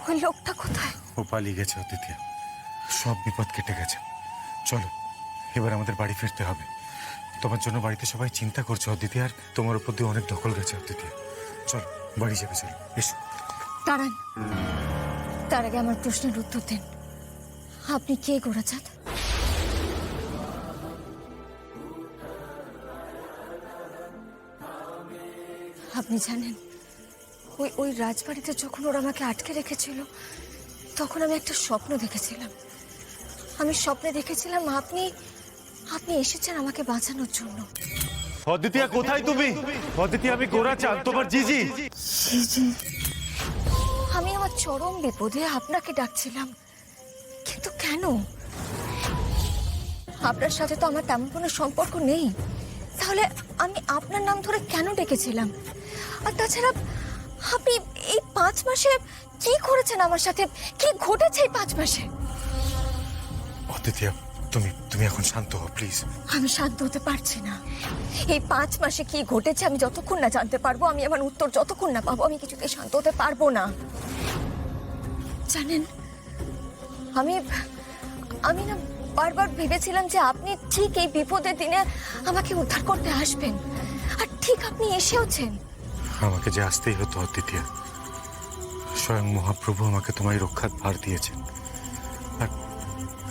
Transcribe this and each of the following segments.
ওই লোকটা কোথায়? ও পালিয়ে গেছে অতিথিয়া, সব বিপদ কেটে গেছে। চলো এবার আমাদের বাড়ি ফিরতে হবে। তোমার জন্য বাড়িতে সবাই চিন্তা করছে অদিতি, আর তোমার উপর দিয়ে অনেক দখল গেছে অদিতি। চলো বাড়ি যাবে, চলো এসো। দাঁড়ান, তার আগে আমার প্রশ্নের উত্তর দিন। আপনি কে গোরাচাঁদ? আপনি জানেন ওই রাজবাড়িতে যখন ওরা আমাকে আটকে রেখেছিল, তখন আমি একটা স্বপ্ন দেখেছিলাম। আমি স্বপ্নে দেখেছিলাম আপনি এসেছেন আমাকে বাঁচানোর জন্য। অদিতিয়া কোথায় তুমি? অদিতি, আমি গোরাচাঁদ, তোমার জিজি। জিজি? আমি আমার চরম বিপদে আপনাকে ডাকছিলাম, কিন্তু কেন? আপনার সাথে তো আমার তেমন কোনো সম্পর্ক নেই, তাহলে আমি আপনার নাম ধরে কেন ডেকেছিলাম? আর তাছাড়া আপনি এই 5 মাসে কি করেছেন আমার সাথে? কি ঘটেছে এই 5 মাসে? অদিতিয়া, তুমি এখন শান্ত হও প্লিজ। আমি শান্ত হতে পারছি না। এই 5 মাসে কি ঘটেছে আমি যতক্ষণ না জানতে পারবো, আমি আমার উত্তর যতক্ষণ না পাবো, আমি কিছুতেই শান্ত হতে পারবো না। জানেন, আমি না বারবার ভেবেছিলাম যে আপনি ঠিক এই বিপদের দিনে আমাকে উদ্ধার করতে আসবেন, আর ঠিক আপনি এসেওছেন। আমাকে যে আসতেই হতো অদিতিয়া, স্বয়ং মহাপ্রভু আমাকে তোমায় রক্ষার ভার দিয়েছেন,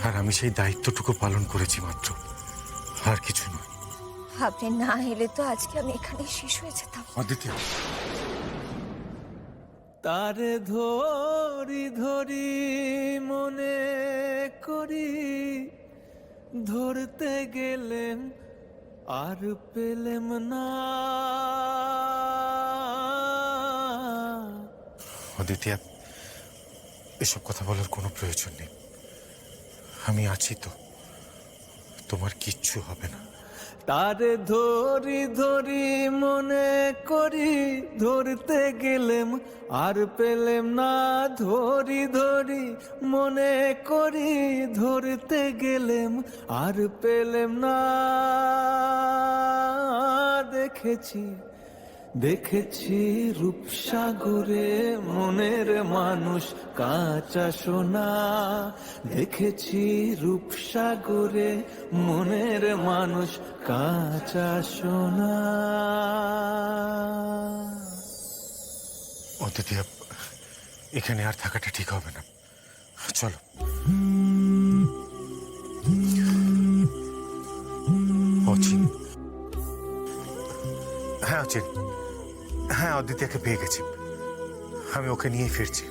আর আমি সেই দায়িত্বটুকু পালন করেছি মাত্র, আর কিছু নয়। আপনি না এলে তো আজকে আমি এখানে শেষ হয়ে যেতাম। অদিতিয়া, তারে ধরি ধরি মনে করি, ধরতে গেলেম আর পেলেম না। অদিতিয়া, এসব কথা বলার কোনো প্রয়োজন নেই। আমি আছি তো, তোমার কিচ্ছু হবে না। তারে ধরি ধরি মনে করি, ধরতে গেলেম আর পেলেম না। ধরি ধরি মনে করি, ধরতে গেলেম আর পেলেম না। দেখেছি দেখেছি রূপসাগরে মনের মানুষ কাঁচা সোনা। দেখেছি রূপসাগরে মনের মানুষ কাঁচা সোনা। অদিতিয়া, এখানে আর থাকাটা ঠিক হবে না, চলো। অচিন, হ্যাঁ অচিন, হ্যাঁ অদিতিয়াকে পেয়ে গেছি, আমি ওকে নিয়েই ফিরছি।